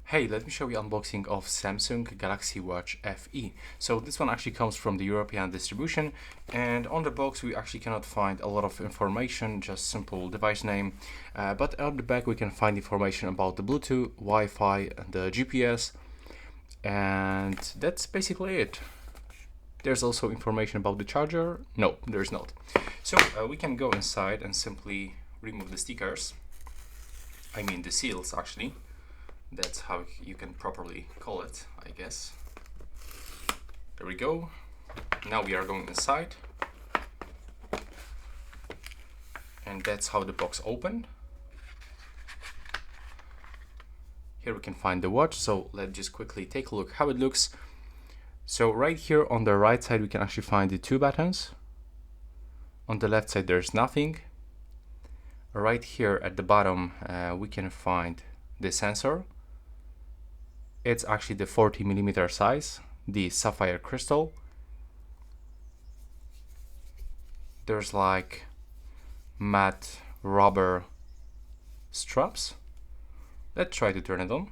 Hey, let me show you unboxing of Samsung Galaxy Watch FE. So this one actually comes from the European distribution, and on the box we actually cannot find a lot of information, just simple device name. But on the back we can find information about the Bluetooth, Wi-Fi, the GPS, and that's basically it. There's also information about the charger. No, there's not. So we can go inside and simply remove the stickers. I mean the seals actually. That's how you can properly call it, I guess. There we go. Now we are going inside. And that's how the box opened. Here we can find the watch, so let's just quickly take a look how it looks. So right here on the right side we can actually find the two buttons. On the left side there's nothing. Right here at the bottom we can find the sensor. It's actually the 40mm size, the sapphire crystal. There's like matte rubber straps. Let's try to turn it on.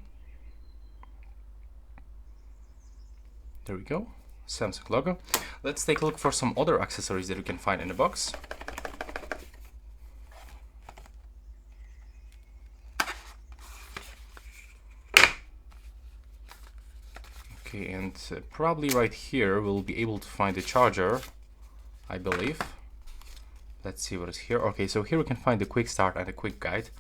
There we go, Samsung logo. Let's take a look for some other accessories that we can find in the box. Okay, and probably right here we'll be able to find the charger, I believe. Let's see what is here. Okay, so here we can find the quick start and a quick guide.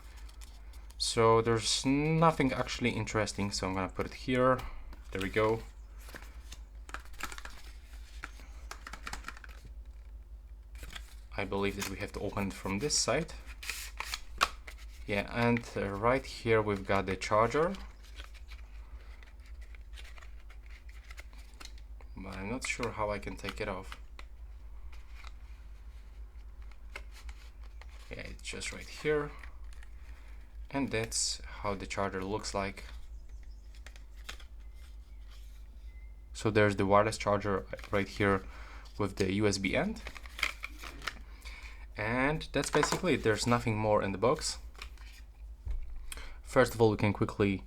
So there's nothing actually interesting, so I'm gonna put it here. There we go. I believe that we have to open it from this side. Yeah, and right here we've got the charger. But I'm not sure how I can take it off. Yeah, it's just right here. And that's how the charger looks like. So there's the wireless charger right here with the USB end. And that's basically it. There's nothing more in the box. First of all, we can quickly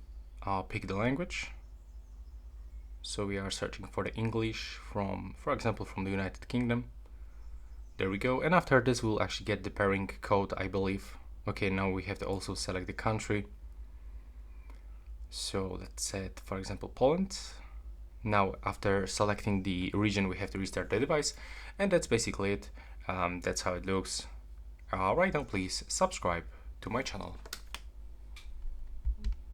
pick the language. So we are searching for the English from, for example, from the United Kingdom. There we go. And after this, we'll actually get the pairing code, I believe. Okay, now we have to also select the country. So let's set, for example, Poland. Now, after selecting the region, we have to restart the device. And that's basically it. That's how it looks. Right now, please subscribe to my channel.